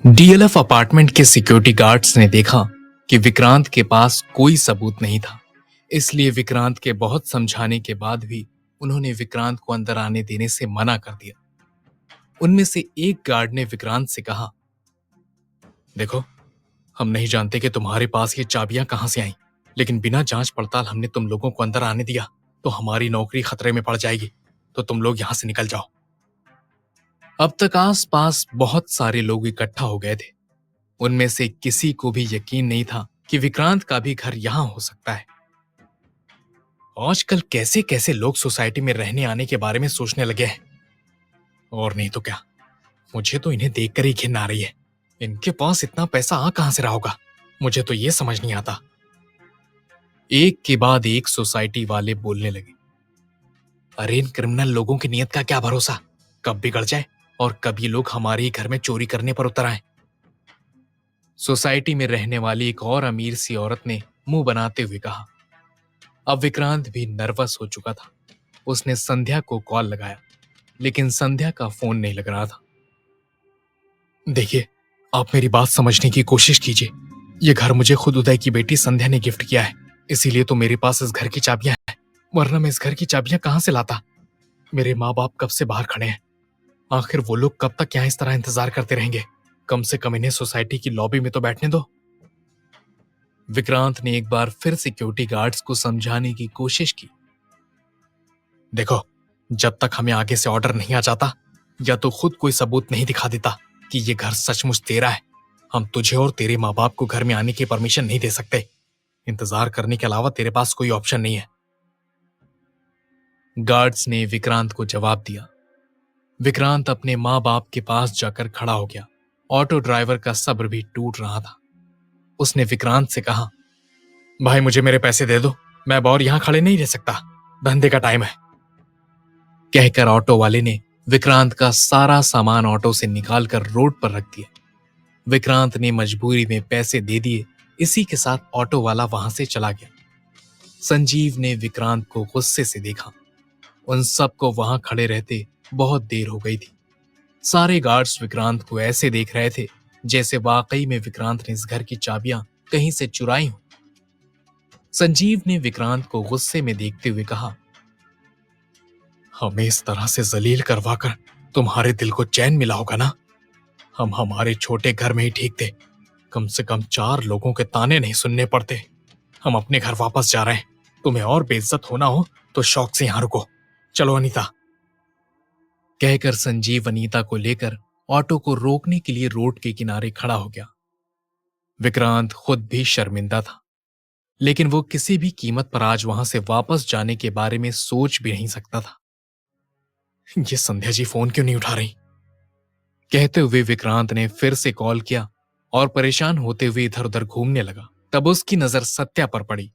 DLF apartment के security guards ने देखा कि विक्रांत के पास कोई सबूत नहीं था। इसलिए विक्रांत के बहुत समझाने के बाद भी उन्होंने विक्रांत को अंदर आने देने से मना कर दिया। उनमें से एक गार्ड ने विक्रांत से कहा, देखो, हम नहीं जानते कि तुम्हारे पास ये चाबियां कहां से आईं, लेकिन बिना जांच पड़ताल हमने तुम लोगों को अंदर आने दिया तो हमारी नौकरी खतरे में पड़ जाएगी। तो तुम लोग यहां से निकल जाओ। अब तक आस-पास बहुत सारे लोग इकट्ठा हो गए थे। उनमें से किसी को भी यकीन नहीं था कि विक्रांत का भी घर यहां हो सकता है। आजकल कैसे कैसे लोग सोसाइटी में रहने आने के बारे में सोचने लगे हैं। और नहीं तो क्या, मुझे तो इन्हें देखकर ही घिन आ रही है। इनके पास इतना पैसा आ कहां से रहा होगा, मुझे तो ये समझ नहीं आता। एक के बाद एक सोसाइटी वाले बोलने लगे, अरे इन क्रिमिनल लोगों की नीयत का क्या भरोसा, कब बिगड़ जाए और कब ये लोग हमारे ही घर में चोरी करने पर उतर आए। सोसाइटी में रहने वाली एक और अमीर सी औरत ने मुंह बनाते हुए कहा। अब विक्रांत भी नर्वस हो चुका था। उसने संध्या को कॉल लगाया, लेकिन संध्या का फोन नहीं लग रहा था। देखिए, आप मेरी बात समझने की कोशिश कीजिए। ये घर मुझे खुद उदय की बेटी संध्या ने गिफ्ट किया है, इसीलिए तो मेरे पास इस घर की चाबियां हैं, वरना मैं इस घर की चाबियां कहां से लाता। मेरे माँ बाप कब से बाहर खड़े हैं, आखिर वो लोग कब तक यहाँ इस तरह इंतजार करते रहेंगे। कम से कम इन्हें सोसाइटी की लॉबी में तो बैठने दो। विक्रांत ने एक बार फिर सिक्योरिटी गार्ड्स को समझाने की कोशिश की। देखो, जब तक हमें आगे से ऑर्डर नहीं आ जाता या तो खुद कोई सबूत नहीं दिखा देता कि ये घर सचमुच तेरा है, हम तुझे और तेरे माँ बाप को घर में आने की परमिशन नहीं दे सकते। इंतजार करने के अलावा तेरे पास कोई ऑप्शन नहीं है। गार्ड्स ने विक्रांत को जवाब दिया। विक्रांत अपने माँ बाप के पास जाकर खड़ा हो गया। ऑटो ड्राइवर का सब्र भी टूट रहा था। उसने विक्रांत से कहा, भाई मुझे मेरे पैसे दे दो, मैं अब और यहां खड़े नहीं रह सकता, धंधे का टाइम है। कहकर ऑटो वाले ने विक्रांत का सारा सामान ऑटो से निकालकर रोड पर रख दिया। विक्रांत ने मजबूरी में पैसे दे दिए। इसी के साथ ऑटो वाला वहां से चला गया। संजीव ने विक्रांत को गुस्से से देखा। उन सबको वहां खड़े रहते बहुत देर हो गई थी। सारे गार्ड्स विक्रांत को ऐसे देख रहे थे जैसे वाकई में विक्रांत ने इस घर की चाबियां कहीं से चुराई हों। संजीव ने विक्रांत को गुस्से में देखते हुए कहा, हमें इस तरह से जलील करवाकर तुम्हारे दिल को चैन मिला होगा ना। हम हमारे छोटे घर में ही ठीक थे, कम से कम 4 लोगों के ताने नहीं सुनने पड़ते। हम अपने घर वापस जा रहे हैं, तुम्हें और बेइज्जत होना हो तो शौक से यहां रुको। चलो अनीता। कहकर संजीव अनीता को लेकर ऑटो को रोकने के लिए रोड के किनारे खड़ा हो गया। विक्रांत खुद भी शर्मिंदा था, लेकिन वो किसी भी कीमत पर आज वहां से वापस जाने के बारे में सोच भी नहीं सकता था। ये संध्या जी फोन क्यों नहीं उठा रही? कहते हुए विक्रांत ने फिर से कॉल किया और परेशान होते हुए इधर उधर घूमने लगा। तब उसकी नजर सत्या पर पड़ी।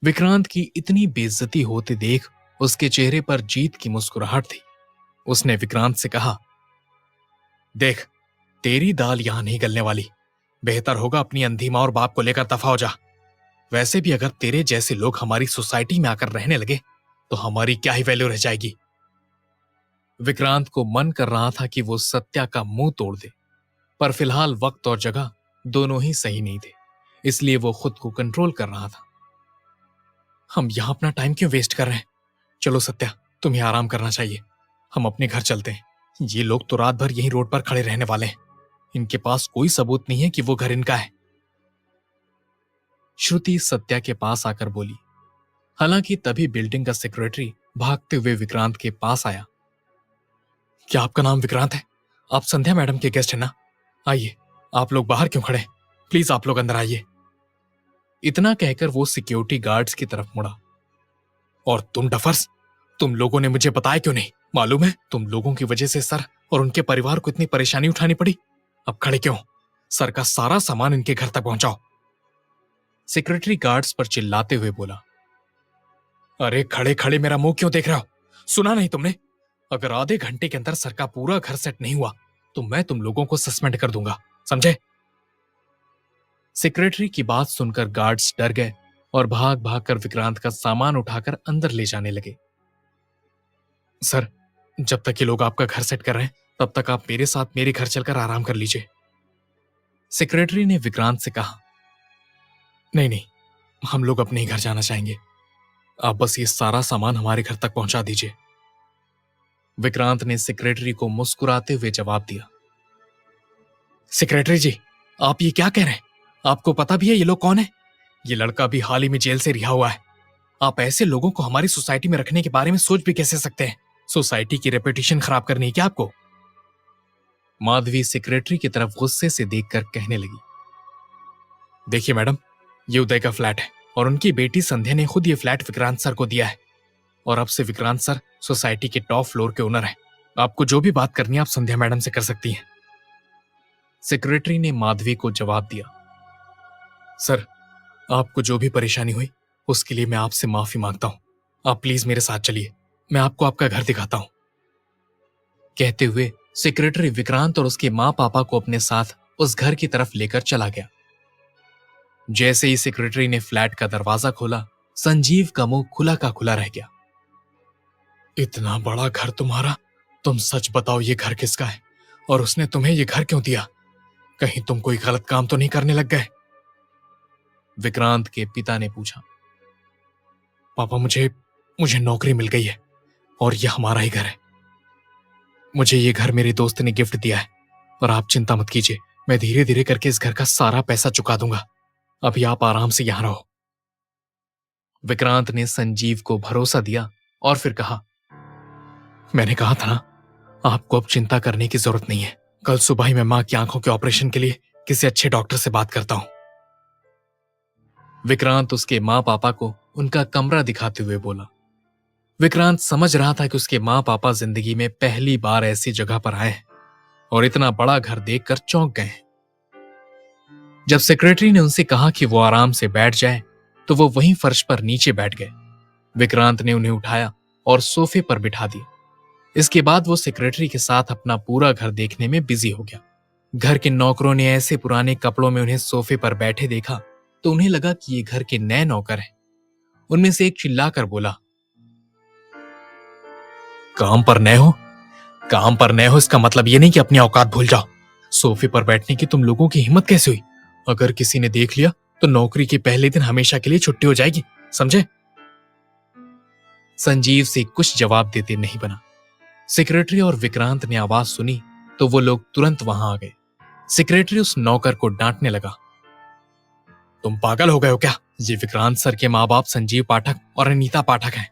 विक्रांत की इतनी बेइज्जती होते देख उसके चेहरे पर जीत की मुस्कुराहट थी। उसने विक्रांत से कहा, देख, तेरी दाल यहां नहीं गलने वाली। बेहतर होगा अपनी अंधी मां और बाप को लेकर दफा हो जा। वैसे भी अगर तेरे जैसे लोग हमारी सोसाइटी में आकर रहने लगे तो हमारी क्या ही वैल्यू रह जाएगी। विक्रांत को मन कर रहा था कि वो सत्या का मुंह तोड़ दे, पर फिलहाल वक्त और जगह दोनों ही सही नहीं थे, इसलिए वो खुद को कंट्रोल कर रहा था। हम यहां अपना टाइम क्यों वेस्ट कर रहे हैं? चलो सत्या, तुम्हें आराम करना चाहिए, हम अपने घर चलते हैं। ये लोग तो रात भर यहीं रोड पर खड़े रहने वाले हैं। इनके पास कोई सबूत नहीं है कि वो घर इनका है। श्रुति सत्या के पास आकर बोली। हालांकि तभी बिल्डिंग का सेक्रेटरी भागते हुए विक्रांत के पास आया। क्या आपका नाम विक्रांत है? आप संध्या मैडम के गेस्ट हैं ना? आइए, आप लोग बाहर क्यों खड़े हैं? प्लीज आप लोग अंदर आइए। इतना कहकर वो सिक्योरिटी गार्ड्स की तरफ मुड़ा। और तुम डफर्स, तुम लोगों ने मुझे बताया क्यों नहीं? मालूम है तुम लोगों की वजह से सर और उनके परिवार को इतनी परेशानी उठानी पड़ी। अब खड़े क्यों? सर का सारा सामान इनके घर तक पहुंचाओ। सेक्रेटरी गार्ड्स पर चिल्लाते हुए बोला। अरे खड़े खड़े मेरा मुंह क्यों देख रहे हो? सुना नहीं तुमने? अगर आधे घंटे के अंदर सर का पूरा घर सेट नहीं हुआ तो मैं तुम लोगों को सस्पेंड कर दूंगा, समझे? सेक्रेटरी की बात सुनकर गार्ड्स डर गए और भाग भाग कर विक्रांत का सामान उठाकर अंदर ले जाने लगे। सर, जब तक ये लोग आपका घर सेट कर रहे हैं तब तक आप मेरे साथ मेरे घर चलकर आराम कर लीजिए। सेक्रेटरी ने विक्रांत से कहा, नहीं नहीं, हम लोग अपने ही घर जाना चाहेंगे। आप बस ये सारा सामान हमारे घर तक पहुंचा दीजिए। विक्रांत ने सेक्रेटरी को मुस्कुराते हुए जवाब दिया, सेक्रेटरी जी, आप ये क्या कह रहे हैं? आपको पता भी है ये लोग कौन है? ये लड़का भी हाल ही में जेल से रिहा हुआ है। आप ऐसे लोगों को हमारी सोसाइटी में रखने के बारे में सोच भी कैसे सकते हैं? सोसाइटी की रेपुटेशन खराब करनी है क्या आपको? माधवी सेक्रेटरी की तरफ गुस्से से देखकर कहने लगी, देखिए मैडम, ये उदय का फ्लैट है और उनकी बेटी संध्या ने खुद ये फ्लैट विक्रांत सर को दिया है और अब से विक्रांत सर सोसाइटी के टॉप फ्लोर के ओनर हैं। आपको जो भी बात करनी है आप संध्या मैडम से कर सकती हैं। सेक्रेटरी ने माधवी को जवाब दिया, सर, आपको जो भी परेशानी हुई उसके लिए मैं आपसे माफी मांगता हूं। आप प्लीज मेरे साथ चलिए, मैं आपको आपका घर दिखाता हूं। कहते हुए सेक्रेटरी विक्रांत और उसके मां पापा को अपने साथ उस घर की तरफ लेकर चला गया। जैसे ही सेक्रेटरी ने फ्लैट का दरवाजा खोला, संजीव का मुंह खुला का खुला रह गया। इतना बड़ा घर तुम्हारा, तुम सच बताओ ये घर किसका है और उसने तुम्हें ये घर क्यों दिया? कहीं तुम कोई गलत काम तो नहीं करने लग गए? विक्रांत के पिता ने पूछा। पापा, मुझे नौकरी मिल गई है और यह हमारा ही घर है। मुझे ये घर मेरे दोस्त ने गिफ्ट दिया है और आप चिंता मत कीजिए, मैं धीरे धीरे करके इस घर का सारा पैसा चुका दूंगा। अभी आप आराम से यहां रहो। विक्रांत ने संजीव को भरोसा दिया और फिर कहा, मैंने कहा था ना, आपको अब चिंता करने की जरूरत नहीं है। कल सुबह ही मैं मां की आंखों के ऑपरेशन के लिए किसी अच्छे डॉक्टर से बात करता हूं। विक्रांत उसके मां पापा को उनका कमरा दिखाते हुए बोला। विक्रांत समझ रहा था कि उसके मां पापा जिंदगी में पहली बार ऐसी जगह पर आए हैं और इतना बड़ा घर देखकर चौंक गए हैं। जब सेक्रेटरी ने उनसे कहा कि वो आराम से बैठ जाए तो वो वहीं फर्श पर नीचे बैठ गए। विक्रांत ने उन्हें उठाया और सोफे पर बिठा दिया। इसके बाद वो सेक्रेटरी के साथ अपना पूरा घर देखने में बिजी हो गया। घर के नौकरों ने ऐसे पुराने कपड़ों में उन्हें सोफे पर बैठे देखा तो उन्हें लगा कि ये घर के नए नौकर हैं। उनमें से एक चिल्लाकर बोला, काम पर नए हो? काम पर नए हो इसका मतलब ये नहीं कि अपनी औकात भूल जाओ। सोफे पर बैठने की तुम लोगों की हिम्मत कैसे हुई? अगर किसी ने देख लिया तो नौकरी के पहले दिन हमेशा के लिए छुट्टी हो जाएगी, समझे? संजीव से कुछ जवाब देते नहीं बना। सेक्रेटरी और विक्रांत ने आवाज सुनी तो वो लोग तुरंत वहां आ गए। सेक्रेटरी उस नौकर को डांटने लगा, तुम पागल हो गए हो क्या? ये विक्रांत सर के माँ बाप संजीव पाठक और अनीता पाठक हैं।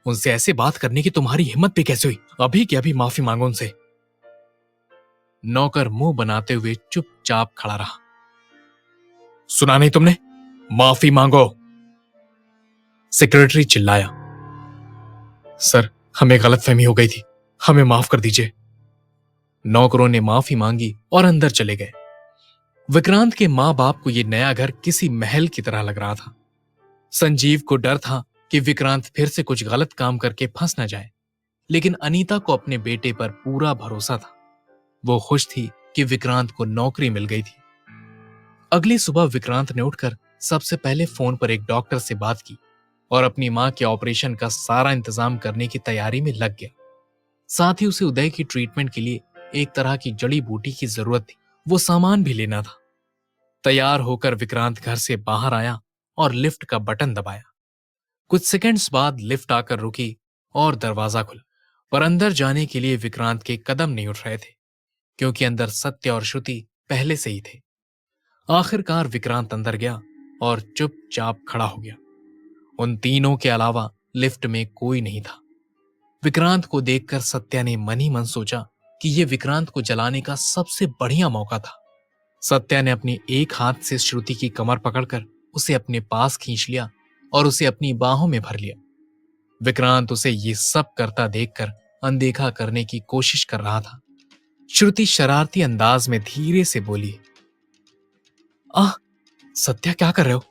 उनसे ऐसे बात करने की तुम्हारी हिम्मत भी कैसे हुई? अभी की अभी माफी मांगो उनसे। नौकर मुंह बनाते हुए चुपचाप खड़ा रहा। सुना नहीं तुमने? माफी मांगो, सेक्रेटरी चिल्लाया। सर, हमें गलतफहमी हो गई थी, हमें माफ कर दीजिए। नौकरों ने माफी मांगी और अंदर चले गए। विक्रांत के मां बाप को यह नया घर किसी महल की तरह लग रहा था। संजीव को डर था कि विक्रांत फिर से कुछ गलत काम करके फंस न जाए, लेकिन अनीता को अपने बेटे पर पूरा भरोसा था। वो खुश थी कि विक्रांत को नौकरी मिल गई थी। अगली सुबह विक्रांत ने उठकर सबसे पहले फोन पर एक डॉक्टर से बात की और अपनी मां के ऑपरेशन का सारा इंतजाम करने की तैयारी में लग गया। साथ ही उसे उदय की ट्रीटमेंट के लिए एक तरह की जड़ी बूटी की जरूरत थी, वो सामान भी लेना था। तैयार होकर विक्रांत घर से बाहर आया और लिफ्ट का बटन दबाया। कुछ सेकंड्स बाद लिफ्ट आकर रुकी और दरवाजा खुला, पर अंदर जाने के लिए विक्रांत के कदम नहीं उठ रहे थे, क्योंकि अंदर सत्य और श्रुति पहले से ही थे। आखिरकार विक्रांत अंदर गया और चुपचाप खड़ा हो गया। उन तीनों के अलावा लिफ्ट में कोई नहीं था। विक्रांत को देखकर सत्या ने मन ही मन सोचा कि यह विक्रांत को जलाने का सबसे बढ़िया मौका था। सत्या ने अपनी एक हाथ से श्रुति की कमर पकड़कर उसे अपने पास खींच लिया और उसे अपनी बाहों में भर लिया। विक्रांत उसे ये सब करता देखकर अनदेखा करने की कोशिश कर रहा था। श्रुति शरारती अंदाज में धीरे से बोली, आह, सत्या क्या कर रहे हो?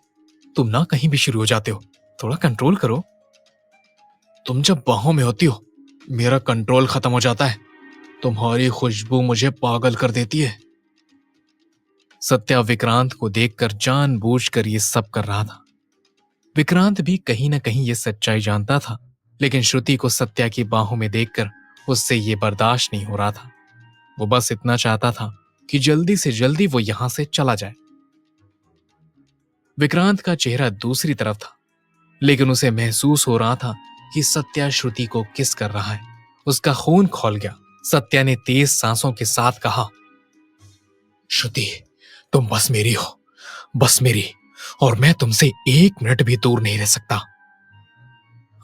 तुम ना कहीं भी शुरू हो जाते हो, थोड़ा कंट्रोल करो। तुम जब बाहों में होती हो मेरा कंट्रोल खत्म हो जाता है। तुम्हारी खुशबू मुझे पागल कर देती है। सत्या विक्रांत को देखकर जानबूझकर ये सब कर रहा था। विक्रांत भी कहीं ना कहीं ये सच्चाई जानता था, लेकिन श्रुति को सत्या की बाहों में देखकर उससे ये बर्दाश्त नहीं हो रहा था। वो बस इतना चाहता था कि जल्दी से जल्दी वो यहां से चला जाए। विक्रांत का चेहरा दूसरी तरफ था, लेकिन उसे महसूस हो रहा था कि सत्या श्रुति को किस कर रहा है। उसका खून खौल गया। सत्या ने तेज सांसों के साथ कहा, श्रुति, तुम बस मेरी हो, बस मेरी, और मैं तुमसे 1 मिनट भी दूर नहीं रह सकता।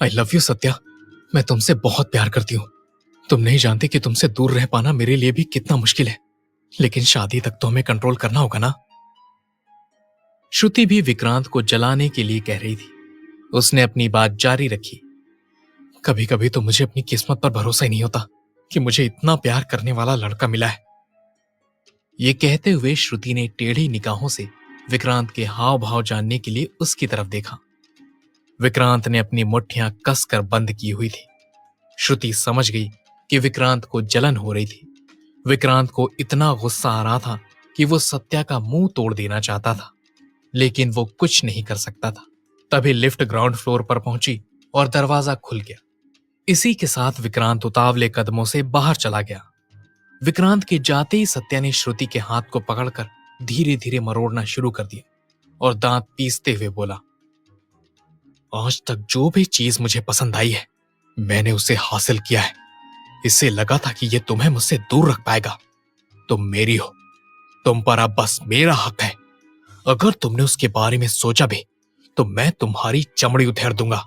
आई लव यू सत्या, मैं तुमसे बहुत प्यार करती हूँ। तुम नहीं जानते कि तुमसे दूर रह पाना मेरे लिए भी कितना मुश्किल है, लेकिन शादी तक तो हमें कंट्रोल करना होगा ना। श्रुति भी विक्रांत को जलाने के लिए कह रही थी। उसने अपनी बात जारी रखी, कभी कभी तो मुझे अपनी किस्मत पर भरोसा ही नहीं होता कि मुझे इतना प्यार करने वाला लड़का मिला है। ये कहते हुए श्रुति ने टेढ़ी निगाहों से विक्रांत के हाव भाव जानने के लिए उसकी तरफ देखा। विक्रांत ने अपनी मुट्ठियां कसकर बंद की हुई थी। श्रुति समझ गई कि विक्रांत को जलन हो रही थी। विक्रांत को इतना गुस्सा आ रहा था कि वो सत्या का मुंह तोड़ देना चाहता था, लेकिन वो कुछ नहीं कर सकता था। तभी लिफ्ट ग्राउंड फ्लोर पर पहुंची और दरवाजा खुल गया। इसी के साथ विक्रांत उतावले कदमों से बाहर चला गया। विक्रांत के जाते ही सत्या ने श्रुति के हाथ को पकड़कर धीरे धीरे मरोड़ना शुरू कर दिया और दांत पीसते हुए बोला, आज तक जो भी चीज मुझे पसंद आई है मैंने उसे हासिल किया है। इससे लगा था कि ये तुम्हें मुझसे दूर रख पाएगा। तुम मेरी हो, तुम पर अब बस मेरा हक है। अगर तुमने उसके बारे में सोचा भी तो मैं तुम्हारी चमड़ी उधेड़ दूंगा।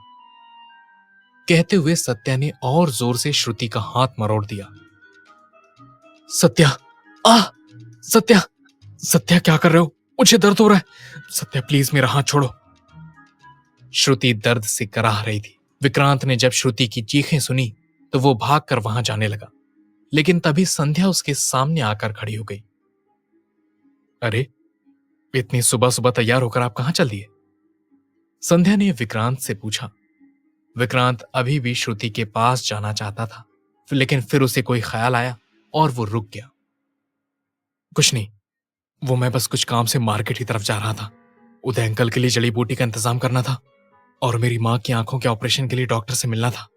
कहते हुए सत्या ने और जोर से श्रुति का हाथ मरोड़ दिया। सत्या, आ सत्या, सत्या क्या कर रहे हो? मुझे दर्द हो रहा है। सत्या प्लीज मेरा हाथ छोड़ो। श्रुति दर्द से कराह रही थी। विक्रांत ने जब श्रुति की चीखें सुनी तो वो भागकर वहां जाने लगा, लेकिन तभी संध्या उसके सामने आकर खड़ी हो गई। अरे, इतनी सुबह सुबह तैयार होकर आप कहां चल दिए? संध्या ने विक्रांत से पूछा। विक्रांत अभी भी श्रुति के पास जाना चाहता था, लेकिन फिर उसे कोई ख्याल आया और वो रुक गया। कुछ नहीं, वो मैं बस कुछ काम से मार्केट की तरफ जा रहा था। उदय अंकल के लिए जड़ी बूटी का इंतजाम करना था और मेरी मां की आंखों के ऑपरेशन के लिए डॉक्टर से मिलना था,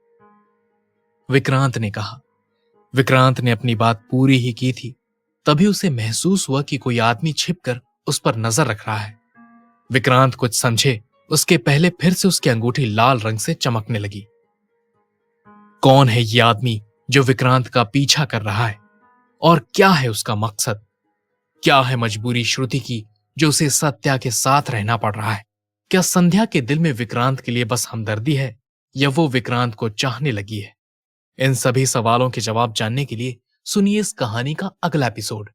विक्रांत ने कहा। विक्रांत ने अपनी बात पूरी ही की थी, तभी उसे महसूस हुआ कि कोई आदमी छिपकर उस पर नजर रख रहा है। विक्रांत कुछ समझे उसके पहले फिर से उसकी अंगूठी लाल रंग से चमकने लगी। कौन है ये आदमी जो विक्रांत का पीछा कर रहा है, और क्या है उसका मकसद? क्या है मजबूरी श्रुति की जो उसे सत्या के साथ रहना पड़ रहा है? क्या संध्या के दिल में विक्रांत के लिए बस हमदर्दी है, या वो विक्रांत को चाहने लगी है? इन सभी सवालों के जवाब जानने के लिए सुनिए इस कहानी का अगला एपिसोड।